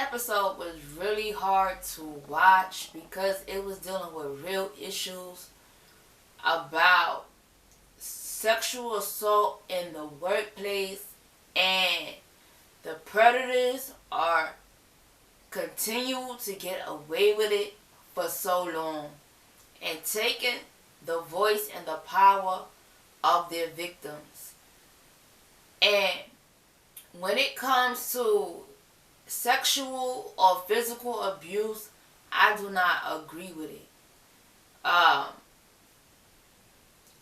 episode was really hard to watch because it was dealing with real issues about sexual assault in the workplace, and the predators are continue to get away with it for so long and taking the voice and the power of their victims. And when it comes to sexual or physical abuse, I do not agree with it.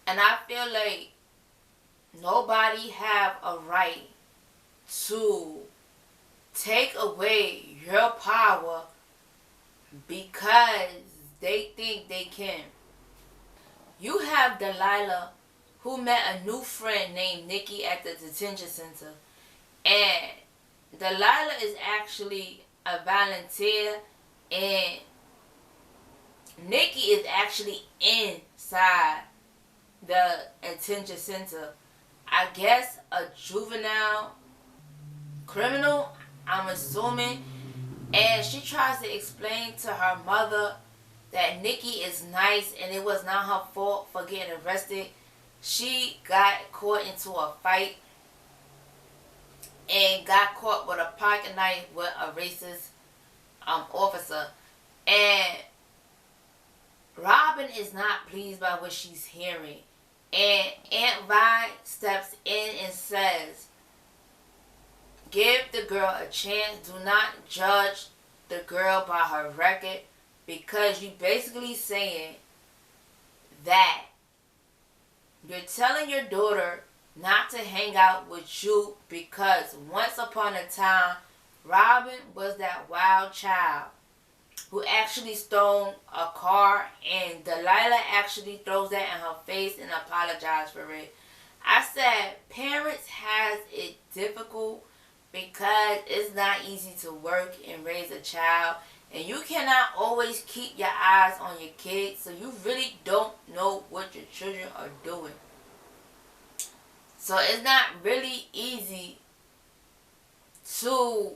And I feel like nobody have a right to take away your power because they think they can. You have Delilah, who met a new friend named Nikki at the detention center. And Delilah is actually a volunteer, and Nikki is actually inside the detention center. I guess a juvenile criminal, I'm assuming. And she tries to explain to her mother that Nikki is nice and it was not her fault for getting arrested. She got caught into a fight and got caught with a pocket knife with a racist officer. And Robin is not pleased by what she's hearing. And Aunt Vi steps in and says, give the girl a chance. Do not judge the girl by her record, because you basically saying that you're telling your daughter not to hang out with you because once upon a time, Robin was that wild child who actually stole a car, and Delilah actually throws that in her face and apologized for it. I said parents has it difficult because it's not easy to work and raise a child, and you cannot always keep your eyes on your kids, so you really don't know what your children are doing. So it's not really easy to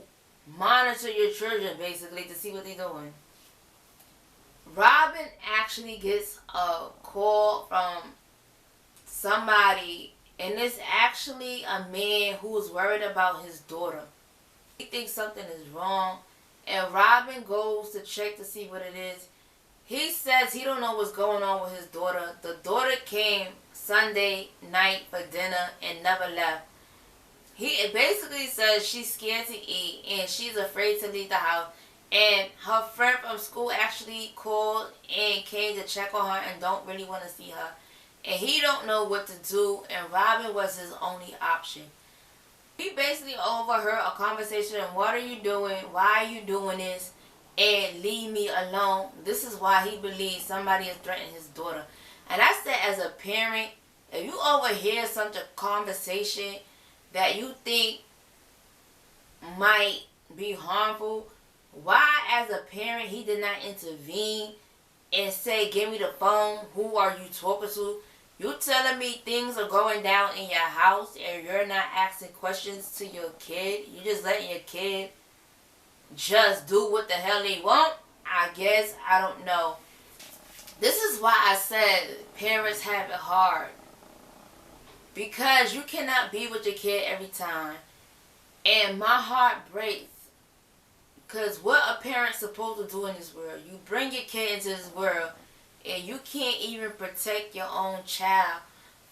monitor your children, basically, to see what they're doing. Robin actually gets a call from somebody, and it's actually a man who's worried about his daughter. He thinks something is wrong, and Robin goes to check to see what it is. He says he don't know what's going on with his daughter. The daughter came Sunday night for dinner and never left. He basically says she's scared to eat and she's afraid to leave the house. And her friend from school actually called and came to check on her and don't really want to see her. And he don't know what to do, and Robin was his only option. He basically overheard a conversation, what are you doing? Why are you doing this? And leave me alone. This is why he believes somebody is threatening his daughter. And I said, as a parent, if you overhear such a conversation that you think might be harmful, why as a parent he did not intervene and say, give me the phone, who are you talking to? You telling me things are going down in your house and you're not asking questions to your kid? You just letting your kid just do what the hell they want? I guess, I don't know. This is why I said parents have it hard. Because you cannot be with your kid every time. And my heart breaks. Because what a parent's supposed to do in this world? You bring your kid into this world and you can't even protect your own child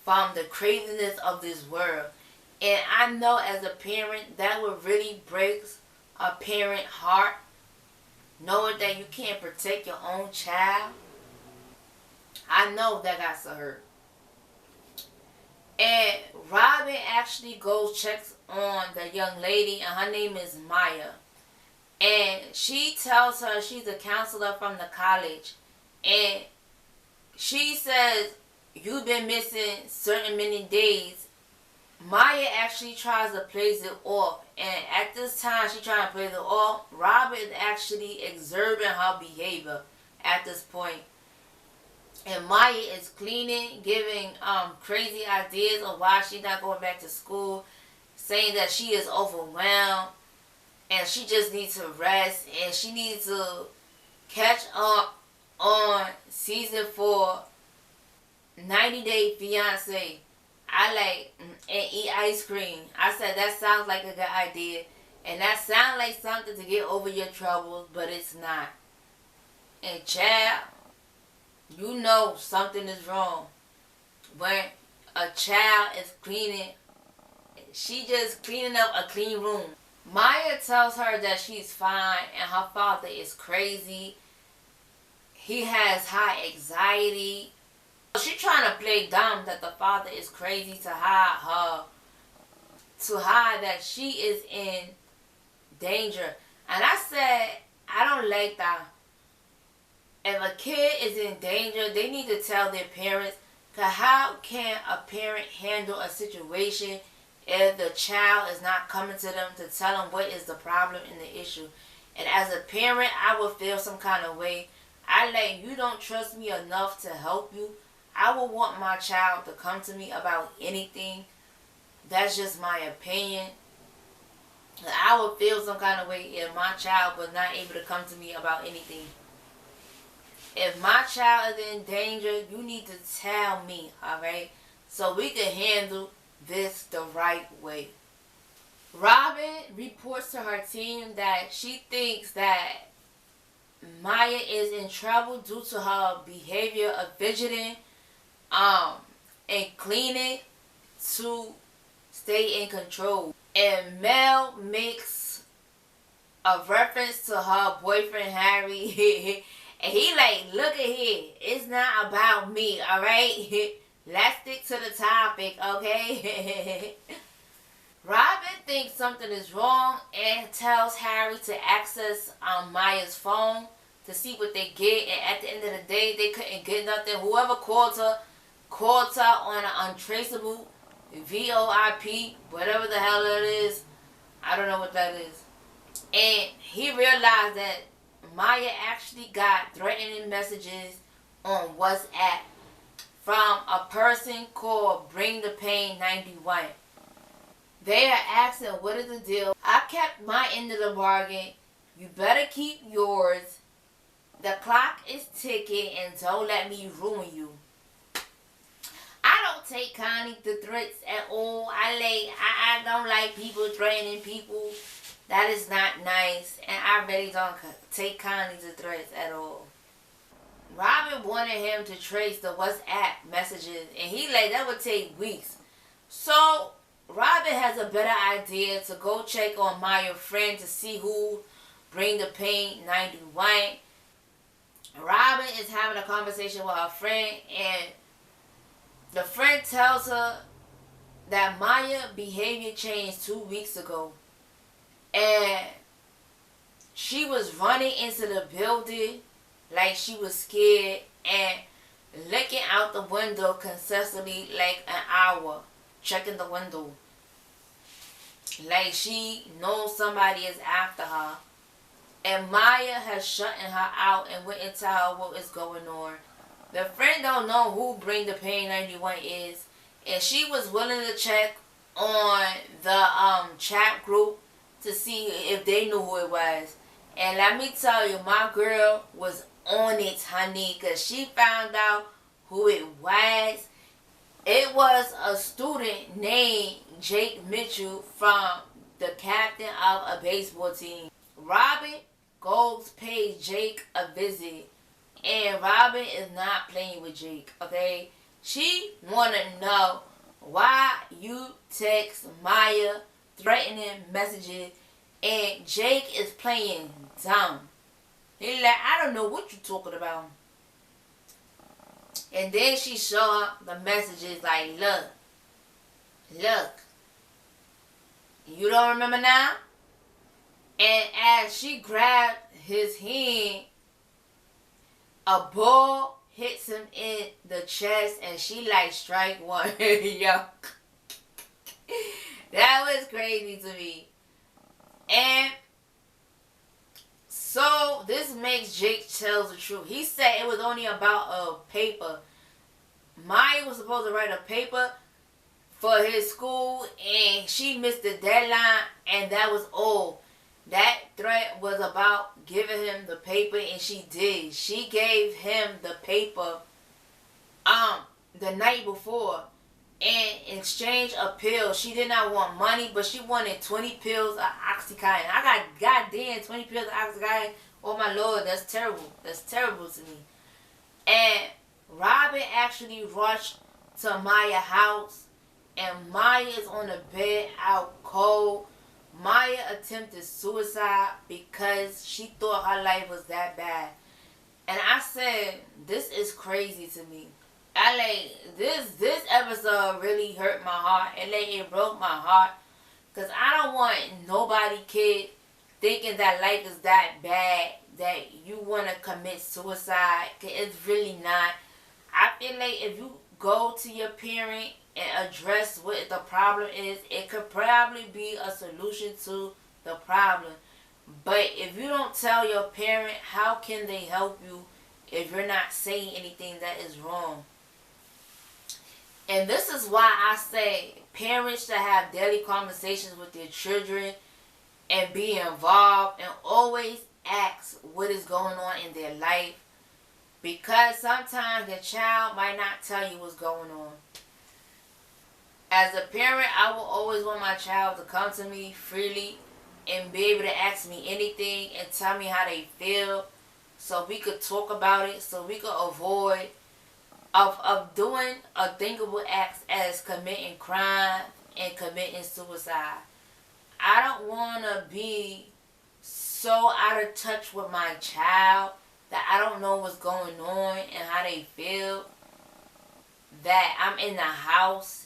from the craziness of this world. And I know as a parent that would really break a parent's heart, knowing that you can't protect your own child. I know that got to hurt. And Robin actually goes checks on the young lady, and her name is Maya. And she tells her she's a counselor from the college. And she says, you've been missing certain many days. Maya actually tries to play it off. And at this time she trying to play it off, Robin is actually exerting her behavior at this point. And Maya is cleaning, giving crazy ideas of why she's not going back to school, saying that she is overwhelmed. and she just needs to rest, and she needs to catch up on season 4, 90 Day Fiance. I like and eat ice cream. I said that sounds like a good idea, and that sounds like something to get over your troubles, but it's not. And child, you know something is wrong when a child is cleaning. She just cleaning up a clean room. Maya tells her that she's fine and her father is crazy. He has high anxiety. She trying to play dumb that the father is crazy to hide that she is in danger. And I said, I don't like that. If a kid is in danger, they need to tell their parents. Because how can a parent handle a situation if the child is not coming to them to tell them what is the problem and the issue? And as a parent, I would feel some kind of way. I like, you don't trust me enough to help you. I would want my child to come to me about anything. That's just my opinion. I would feel some kind of way if my child was not able to come to me about anything. If my child is in danger, you need to tell me, alright? So we can handle this the right way. Robin reports to her team that she thinks that Maya is in trouble due to her behavior of fidgeting and cleaning to stay in control. And Mel makes a reference to her boyfriend Harry. And he like, look at here. It's not about me, alright? Let's stick to the topic, okay? Robin thinks something is wrong and tells Harry to access Maya's phone to see what they get. And at the end of the day, they couldn't get nothing. Whoever called her on an untraceable VoIP, whatever the hell that is. I don't know what that is. And he realized that Maya actually got threatening messages on WhatsApp from a person called Bring the Pain 91. They are asking, what is the deal? I kept my end of the bargain. You better keep yours. The clock is ticking and don't let me ruin you. I don't take kindly to threats at all. I don't like people threatening people. That is not nice. And I really don't take kindly to threats at all. Robin wanted him to trace the WhatsApp messages. And he like, that would take weeks. So Robin has a better idea to go check on Maya's friend to see who Bring the Pain 91. Robin is having a conversation with her friend, and the friend tells her that Maya's behavior changed 2 weeks ago. And she was running into the building like she was scared and looking out the window consistently like an hour, checking the window. Like she knows somebody is after her. And Maya has shutting her out and went and tell her what is going on. The friend don't know who Bring the Pain 91 is. And she was willing to check on the chat group to see if they knew who it was. And let me tell you, my girl was on it, honey, because she found out who it was. It was a student named Jake Mitchell from the captain of a baseball team. Robin goes pay Jake a visit. And Robin is not playing with Jake, okay? She want to know why you text Maya threatening messages and Jake is playing dumb. He like, I don't know what you talking about. And then she show her the messages like, look, you don't remember now? And as she grabbed his hand, a ball hits him in the chest and she like strike one. Yo. That was crazy to me. And so this makes Jake tell the truth. He said it was only about a paper. Maya was supposed to write a paper for his school and she missed the deadline and that was all. That threat was about giving him the paper, and she did. She gave him the paper the night before in exchange of pills. She did not want money, but she wanted 20 pills of Oxycontin. I got goddamn 20 pills of Oxycontin. Oh my lord, that's terrible. That's terrible to me. And Robin actually rushed to Maya's house, and Maya is on the bed out cold. Maya attempted suicide because she thought her life was that bad. And I said, this is crazy to me. I like this episode really hurt my heart. It broke my heart. Cause I don't want nobody kid thinking that life is that bad that you wanna commit suicide. Cause it's really not. I feel like if you go to your parent and address what the problem is, it could probably be a solution to the problem. But if you don't tell your parent, how can they help you if you're not saying anything that is wrong? And this is why I say parents should have daily conversations with their children and be involved and always ask what is going on in their life. Because sometimes the child might not tell you what's going on. As a parent, I will always want my child to come to me freely and be able to ask me anything and tell me how they feel, so we could talk about it, so we could avoid of doing unthinkable acts as committing crime and committing suicide. I don't want to be so out of touch with my child that I don't know what's going on and how they feel, that I'm in the house,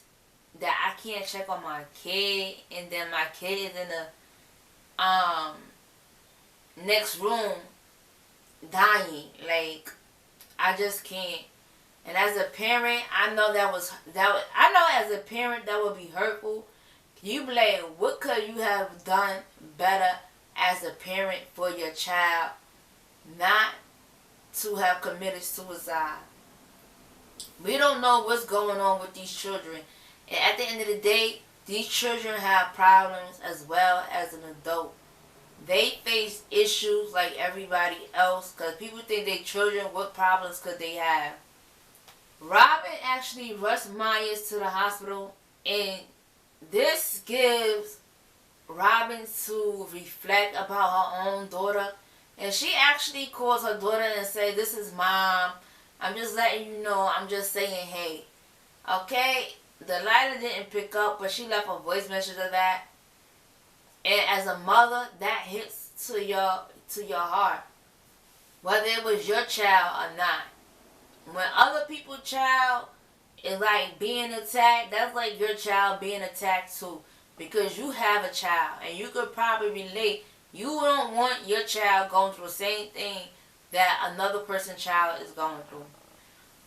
that I can't check on my kid, and then my kid is in the next room dying. Like, I just can't. And as a parent, I know as a parent that would be hurtful. You be like, what could you have done better as a parent for your child not to have committed suicide? We don't know what's going on with these children. And at the end of the day, these children have problems as well as an adult. They face issues like everybody else, because people think they're children. What problems could they have? Robin actually rushed Myers to the hospital, and this gives Robin to reflect about her own daughter. And she actually calls her daughter and says, "This is mom. I'm just letting you know. I'm just saying hey." Okay? Delilah didn't pick up, but she left a voice message of that. And as a mother, that hits to your heart, whether it was your child or not. When other people's child is like being attacked, that's like your child being attacked too, because you have a child and you could probably relate. You don't want your child going through the same thing that another person's child is going through.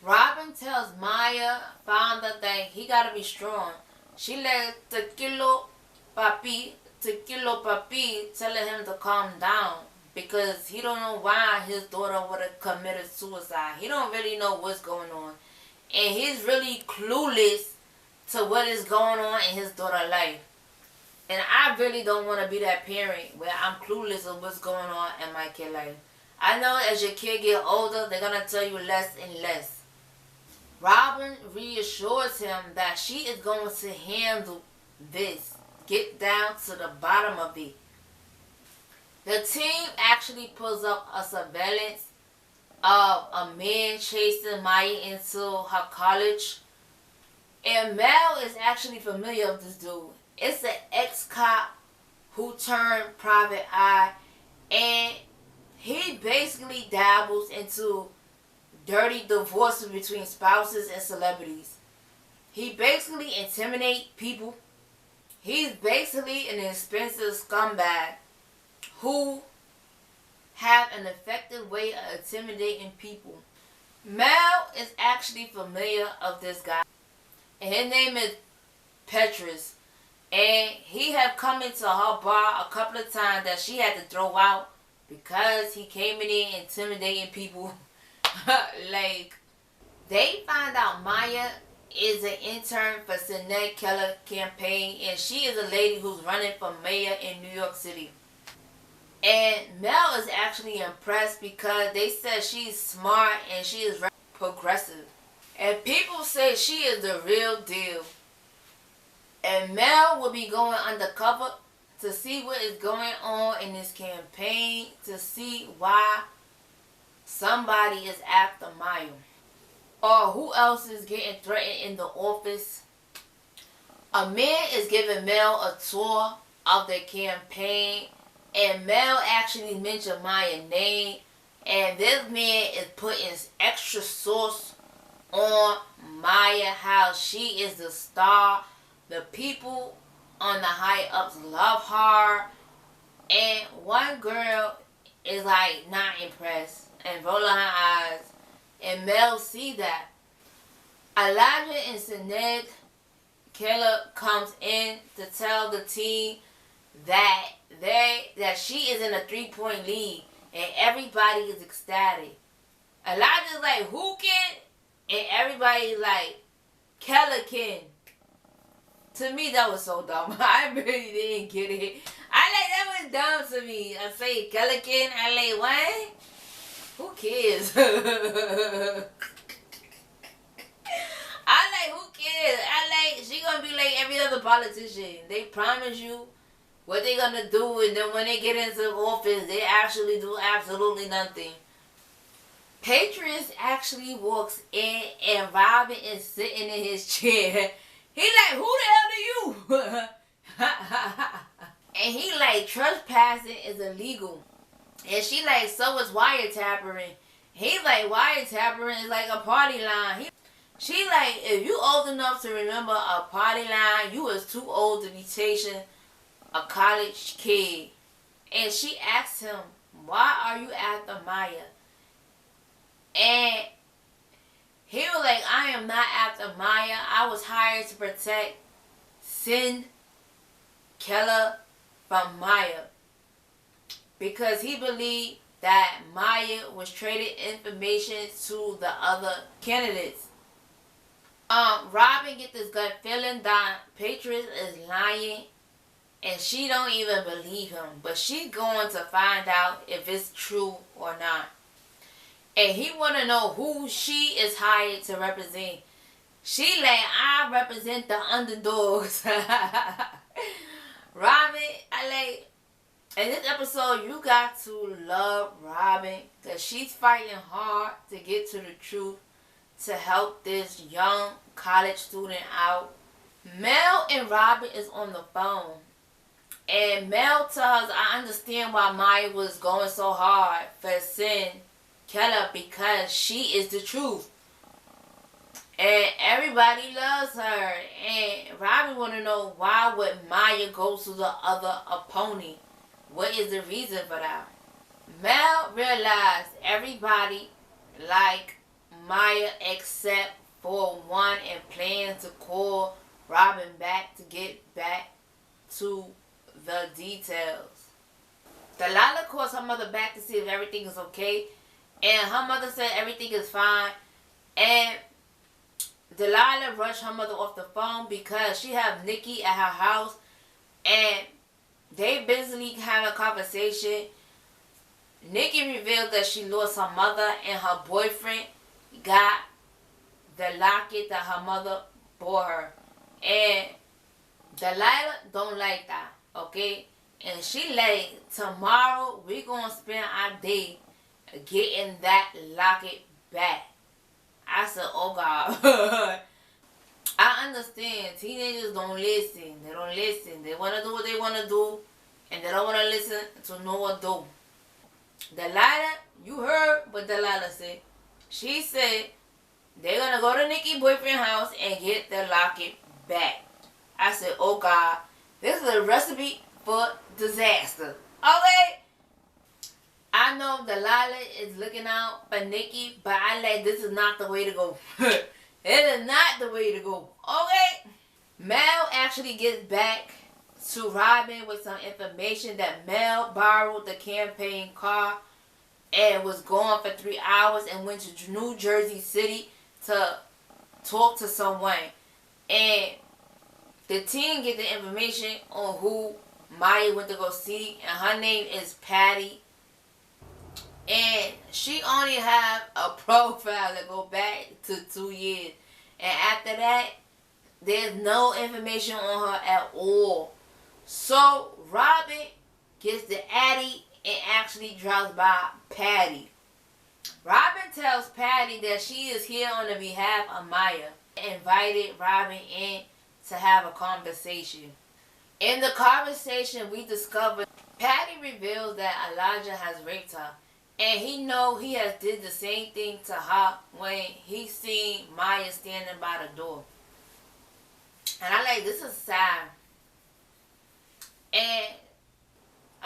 Robin tells Maya, founder, that he gotta be strong. She let Tequilo Papi telling him to calm down, because he don't know why his daughter would have committed suicide. He don't really know what's going on. And he's really clueless to what is going on in his daughter's life. And I really don't want to be that parent where I'm clueless of what's going on in my kid's life. I know as your kid get older, they're going to tell you less and less. Robin reassures him that she is going to handle this. Get down to the bottom of it. The team actually pulls up a surveillance of a man chasing Maya into her college. And Mel is actually familiar with this dude. It's an ex-cop who turned private eye. And he basically dabbles into dirty divorces between spouses and celebrities. He basically intimidates people. He's basically an expensive scumbag who have an effective way of intimidating people. Mel is actually familiar of this guy, and his name is Petrus. And he have come into her bar a couple of times that she had to throw out because he came in there intimidating people. Like, they find out Maya is an intern for Sinead Keller campaign, and she is a lady who's running for mayor in New York City. And Mel is actually impressed because they said she's smart and she is very progressive. And people say she is the real deal. And Mel will be going undercover to see what is going on in this campaign, to see why somebody is after Maya. Or who else is getting threatened in the office. A man is giving Mel a tour of the campaign, and Mel actually mentioned Maya's name, and this man is putting extra sauce on Maya, how she is the star. The people on the high ups love her, and one girl is like not impressed and rolling her eyes, and Mel see that. Elijah and Sinead Killer comes in to tell the team that she is in a 3-point lead, and everybody is ecstatic. Elijah's like, who can? And everybody's like, Keller can. To me, that was so dumb. I really didn't get it. That was dumb to me. I say Keller can. I like, what? Who cares? Who cares? She gonna be like every other politician. They promise you what they gonna do, and then when they get into office, they actually do absolutely nothing. Patriots actually walks in, and Robin is sitting in his chair. He like, who the hell are you? And he like, trespassing is illegal. And she like, so is wiretapping. He like, wiretapping is like a party line. She like, if you old enough to remember a party line, you was too old to be chasing a college kid. And she asked him, why are you after Maya? And he was like, I am not after Maya. I was hired to protect Sin Keller from Maya. Because he believed that Maya was trading information to the other candidates. Robin get this gut feeling that Patriot is lying, and she don't even believe him. But she going to find out if it's true or not. And he want to know who she is hired to represent. She like, I represent the underdogs. Robin, in this episode, you got to love Robin, because she's fighting hard to get to the truth, to help this young college student out. Mel and Robin is on the phone. And Mel tells us, I understand why Maya was going so hard for Sin Keller, because she is the truth. And everybody loves her. And Robin want to know, why would Maya go to the other opponent? What is the reason for that? Mel realized everybody like Maya except for one, and plans to call Robin back to get back to the details. Delilah calls her mother back to see if everything is okay, and her mother said everything is fine. And Delilah rushed her mother off the phone because she have Nikki at her house, and they busily having a conversation. Nikki revealed that she lost her mother, and her boyfriend got the locket that her mother bought her. And Delilah don't like that, okay? And she like, tomorrow we gonna spend our day getting that locket back. I said, oh God. I understand. Teenagers don't listen. They don't listen. They want to do what they want to do, and they don't want to listen to no adult. Delilah, you heard what Delilah said. She said they're going to go to Nikki's boyfriend's house and get the locket back. I said, oh God, this is a recipe for disaster. Okay? I know Delilah is looking out for Nikki, but I like, this is not the way to go. It is not the way to go. Okay? Mel actually gets back to Robin with some information that Mel borrowed the campaign car and was gone for 3 hours and went to New Jersey City to talk to someone. And the team get the information on who Maya went to go see, and her name is Patty. And she only have a profile that go back to 2 years. And after that, there's no information on her at all. So Robin gets the Addy and actually drops by Patty. Robin tells Patty that she is here on the behalf of Maya. Invited Robin in to have a conversation. In the conversation, we discover Patty reveals that Elijah has raped her. And he know he has did the same thing to her when he seen Maya standing by the door. And I like, this is sad. And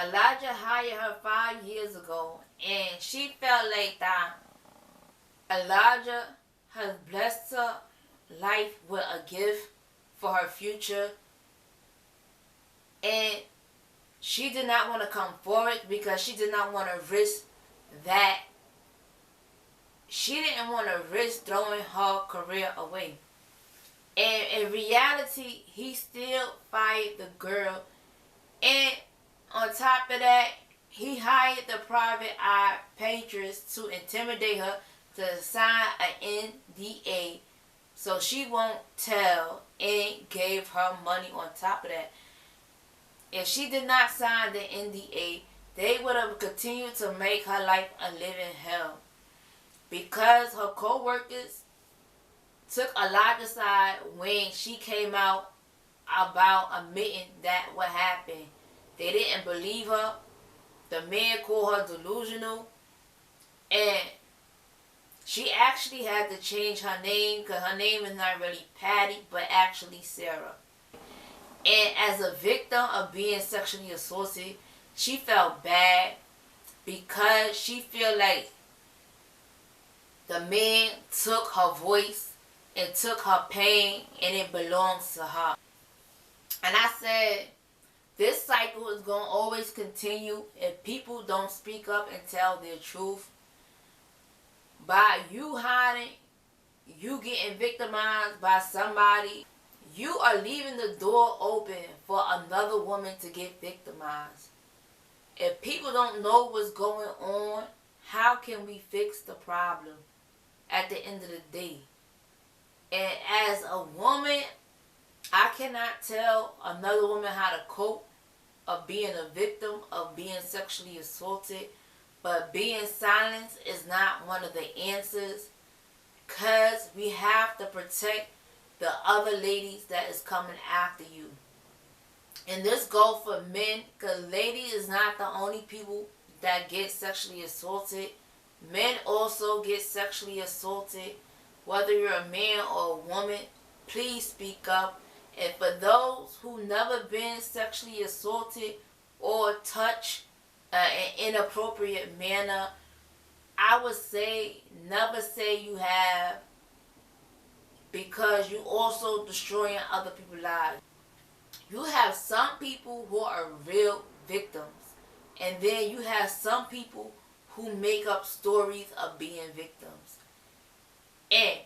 Elijah hired her 5 years ago, and she felt like that Elijah has blessed her life with a gift for her future, and she did not want to come forward because she did not want to risk that. She didn't want to risk throwing her career away. And in reality, he still fired the girl. And on top of that, he hired the private eye paintress to intimidate her to sign an NDA so she won't tell, and gave her money on top of that. If she did not sign the NDA, they would have continued to make her life a living hell. Because her co-workers took Elijah's side when she came out about admitting that what happened. They didn't believe her. The man called her delusional. And she actually had to change her name because her name is not really Patty, but actually Sarah. And as a victim of being sexually assaulted, she felt bad because she feel like the man took her voice and took her pain, and it belongs to her. And I said, this cycle is going to always continue if people don't speak up and tell their truth. By you hiding, you getting victimized by somebody, you are leaving the door open for another woman to get victimized. If people don't know what's going on, how can we fix the problem at the end of the day? And as a woman, I cannot tell another woman how to cope of being a victim of being sexually assaulted. But being silent is not one of the answers, because we have to protect the other ladies that is coming after you. And this goes for men, because ladies is not the only people that get sexually assaulted. Men also get sexually assaulted. Whether you're a man or a woman, please speak up. And for those who never been sexually assaulted or touched in inappropriate manner, I would say never say you have, because you also destroying other people's lives. You have some people who are real victims, and then you have some people who make up stories of being victims. And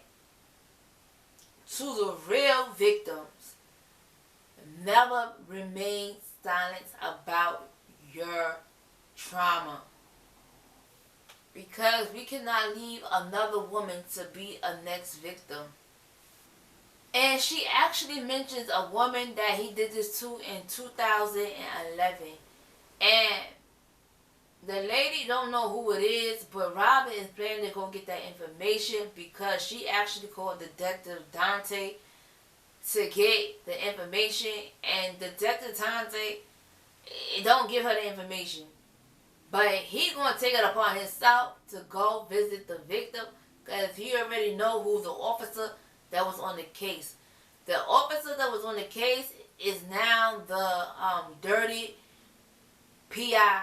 to the real victims, never remain silent about your trauma, because we cannot leave another woman to be a next victim. And she actually mentions a woman that he did this to in 2011. And the lady don't know who it is, but Robin is planning to go get that information, because she actually called Detective Dante to get the information. And Detective Dante, don't give her the information. But he going to take it upon himself to go visit the victim, because he already know who the officer that was on the case. The officer that was on the case is now the dirty PI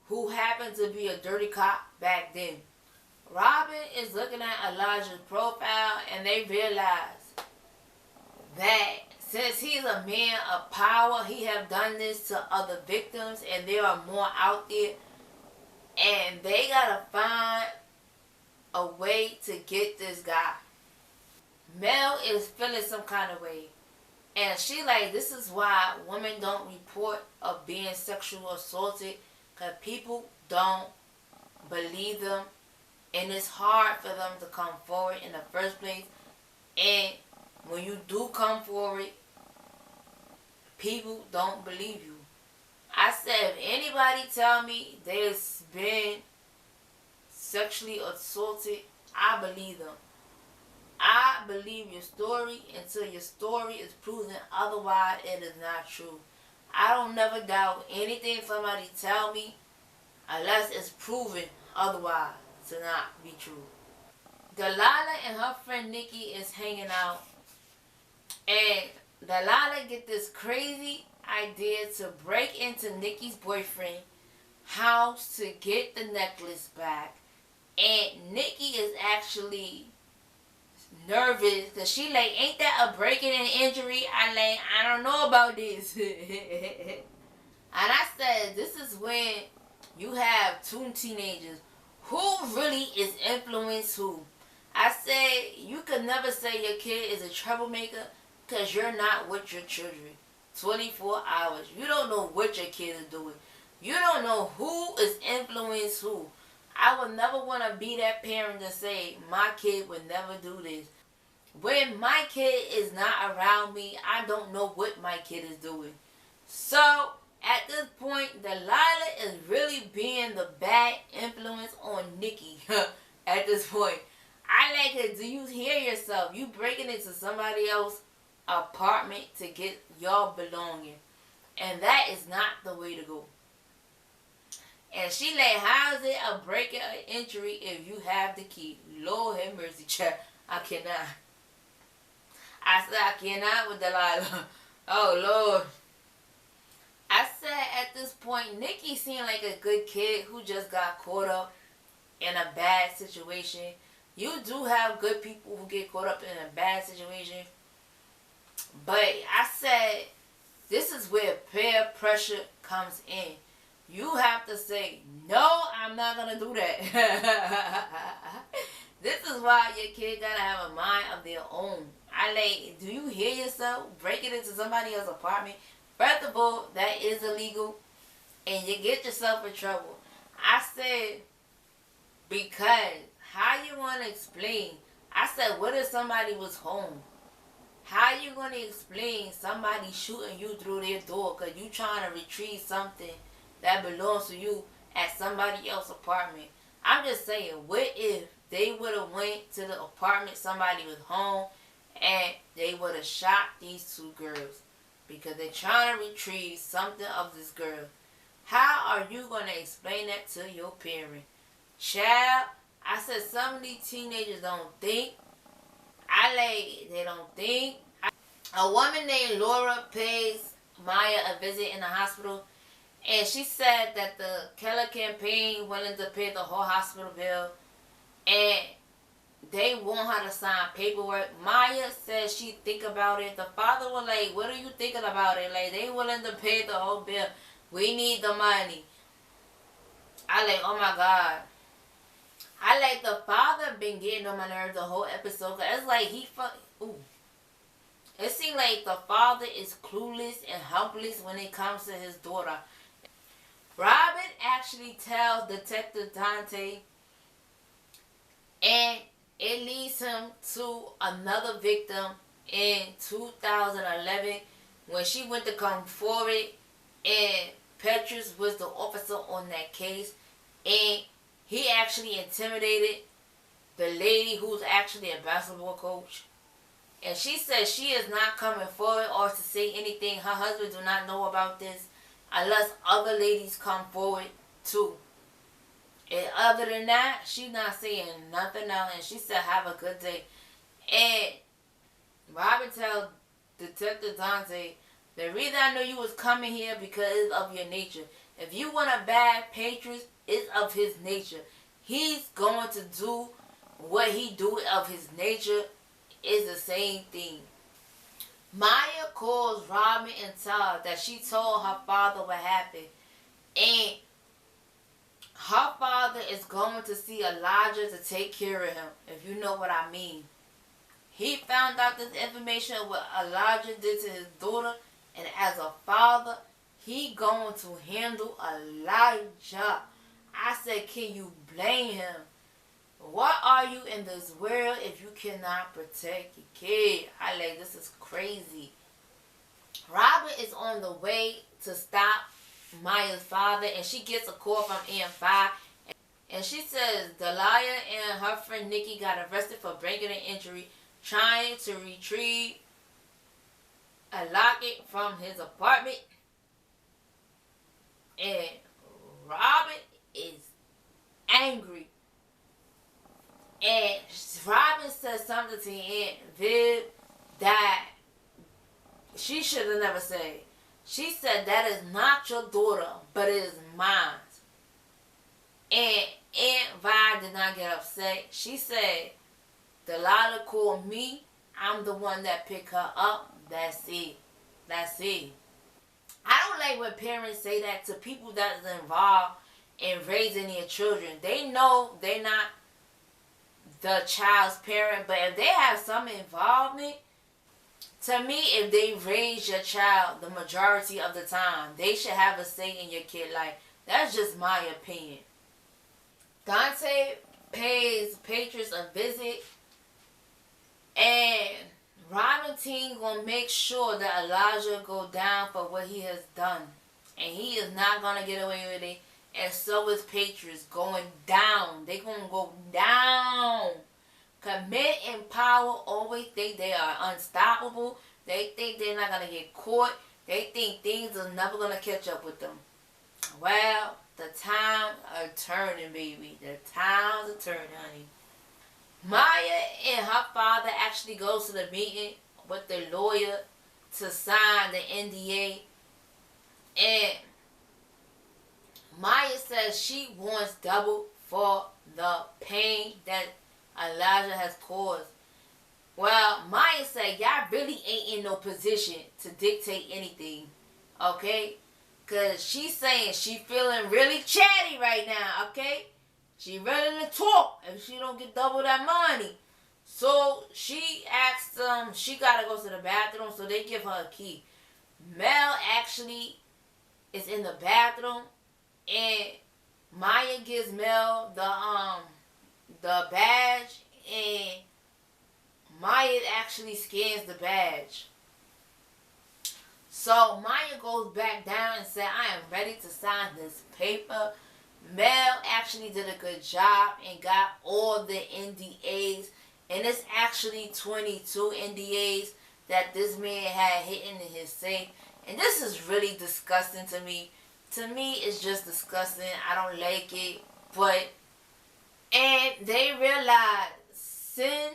who happened to be a dirty cop back then. Robin is looking at Elijah's profile, and they realize that since he's a man of power, he have done this to other victims, and there are more out there. And they gotta find a way to get this guy. Mel is feeling some kind of way. And she like, this is why women don't report of being sexually assaulted, because people don't believe them, and it's hard for them to come forward in the first place. And when you do come forward, people don't believe you. I said, if anybody tell me they've been sexually assaulted, I believe them. I believe your story until your story is proven otherwise it is not true. I don't never doubt anything somebody tell me unless it's proven otherwise to not be true. Delilah and her friend Nikki is hanging out, and Delilah get this crazy idea to break into Nikki's boyfriend's house to get the necklace back. And Nikki is actually nervous because she like, ain't that a breaking and injury? I don't know about this. And I said, this is when you have two teenagers. Who really is influence who? I said, you could never say your kid is a troublemaker because you're not with your children 24 hours. You don't know what your kid is doing. You don't know who is influence who. I would never want to be that parent to say, my kid would never do this. When my kid is not around me, I don't know what my kid is doing. So, at this point, Delilah is really being the bad influence on Nikki. At this point, I like it. Do you hear yourself? You breaking into somebody else's apartment to get your belonging. And that is not the way to go. And she like, how is it a breaking or injury if you have the key? Lord have mercy, child. I cannot. I said I cannot with Delilah. Oh, Lord. I said at this point, Nikki seemed like a good kid who just got caught up in a bad situation. You do have good people who get caught up in a bad situation. But I said, this is where peer pressure comes in. You have to say, no, I'm not going to do that. This is why your kid got to have a mind of their own. I like, do you hear yourself breaking into somebody else's apartment? First of all, that is illegal, and you get yourself in trouble. I said, because how you want to explain? I said, what if somebody was home? How you going to explain somebody shooting you through their door because you trying to retrieve something that belongs to you at somebody else's apartment? I'm just saying, what if they would have went to the apartment, somebody was home, and they would have shot these two girls because they're trying to retrieve something of this girl? How are you going to explain that to your parent? Child, I said some of these teenagers don't think. They don't think. A woman named Laura pays Maya a visit in the hospital, and she said that the Keller campaign willing to pay the whole hospital bill, and they want her to sign paperwork. Maya says she think about it. The father was like, what are you thinking about it? Like, they willing to pay the whole bill. We need the money. I like, oh my God. I like the father been getting on my nerves the whole episode. Cause it's like it seems like the father is clueless and helpless when it comes to his daughter. Robin actually tells Detective Dante, and it leads him to another victim in 2011 when she went to come forward, and Petrus was the officer on that case, and he actually intimidated the lady who's actually a basketball coach. And she says she is not coming forward or to say anything. Her husband do not know about this unless other ladies come forward too. And other than that, she's not saying nothing else. And she said, have a good day. And Robin tells Detective Dante, the reason I know you was coming here because it's of your nature. If you want a bad patron, it's of his nature. He's going to do what he do of his nature. Is the same thing. Maya calls Robin and tells her that she told her father what happened. And her father is going to see Elijah to take care of him, if you know what I mean. He found out this information what Elijah did to his daughter, and as a father, he going to handle Elijah. I said, can you blame him? What are you in this world if you cannot protect your kid? I like, this is crazy. Robin is on the way to stop Maya's father, and she gets a call from M5, and she says Delilah and her friend Nikki got arrested for breaking and injury, trying to retrieve a locket from his apartment. And Robin is angry. And Robin says something to Aunt Viv that she should have never said. She said, that is not your daughter, but it is mine. And Aunt Vi did not get upset. She said, Delilah called me. I'm the one that picked her up. That's it. That's it. I don't like when parents say that to people that's involved in raising their children. They know they're not the child's parent, but if they have some involvement, to me, if they raise your child the majority of the time, they should have a say in your kid life. That's just my opinion. Dante pays Patriots a visit, and Robin team gonna make sure that Elijah go down for what he has done, and he is not gonna get away with it. And so is Patriots going down. They gonna go down. Cause men in power always think they are unstoppable. They think they're not gonna get caught. They think things are never gonna catch up with them. Well, the times are turning, baby. The times are turning, honey. Maya and her father actually goes to the meeting with the lawyer to sign the NDA. And Maya says she wants double for the pain that Elijah has caused. Well, Maya said, y'all really ain't in no position to dictate anything. Okay? Because she's saying she feeling really chatty right now. Okay? She ready to talk if she don't get double that money. So she asks she got to go to the bathroom, so they give her a key. Mel actually is in the bathroom, and Maya gives Mel the badge, and Maya actually scans the badge. So Maya goes back down and said, I am ready to sign this paper. Mel actually did a good job and got all the NDAs, and it's actually 22 NDAs that this man had hidden in his safe. And this is really disgusting to me. To me, it's just disgusting. I don't like it. But, and they realized Sin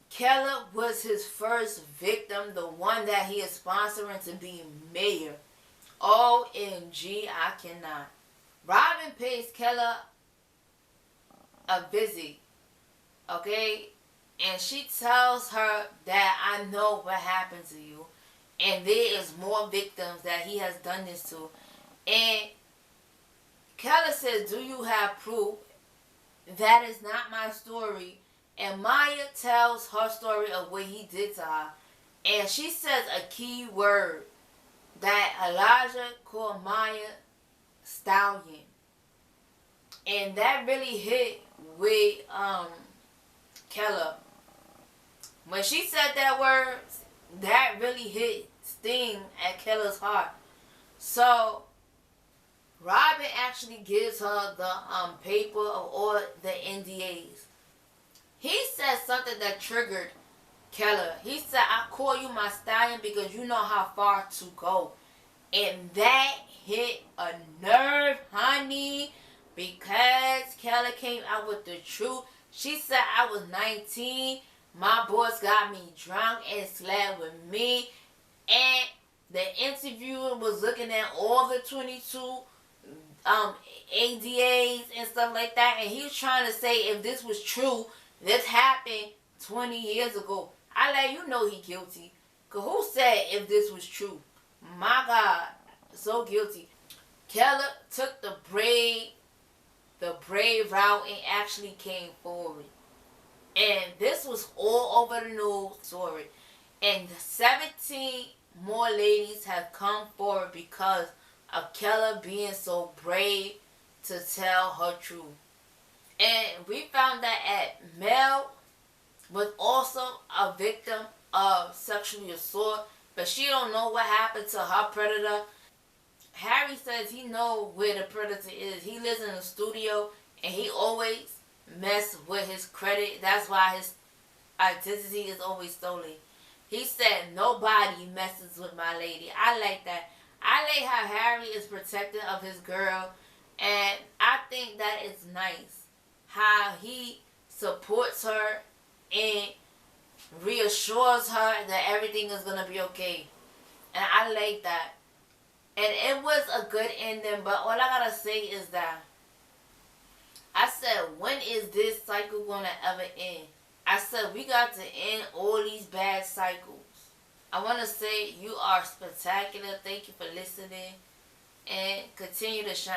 Keller was his first victim, the one that he is sponsoring to be mayor. OMG, I cannot. Robin pays Keller a visit, okay? And she tells her that I know what happened to you, and there is more victims that he has done this to. And Keller says, do you have proof? That is not my story. And Maya tells her story of what he did to her. And she says a key word that Elijah called Maya stallion. And that really hit with Keller. When she said that word, that really hit sting at Keller's heart. So Robin actually gives her the paper of all the NDAs. He said something that triggered Keller. He said, I call you my stallion because you know how far to go. And that hit a nerve, honey, because Keller came out with the truth. She said, I was 19. My boss got me drunk and slept with me. And the interviewer was looking at all the 22 ADAs and stuff like that. And he was trying to say if this was true, this happened 20 years ago. I let you know he guilty. Because who said if this was true? My God, so guilty. Keller took the brave route and actually came forward. And this was all over the news story. And 17 more ladies have come forward because of Keller being so brave to tell her truth. And we found that Mel was also a victim of sexual assault, but she don't know what happened to her predator. Harry says he know where the predator is. He lives in the studio, and he always mess with his credit. That's why his identity is always stolen. He said nobody messes with my lady. I like that. I like how Harry is protective of his girl, and I think that is nice. How he supports her and reassures her that everything is gonna be okay. And I like that. And it was a good ending, but all I gotta say is that I said, when is this cycle gonna ever end? I said, we got to end all these bad cycles. I want to say you are spectacular. Thank you for listening. And continue to shine.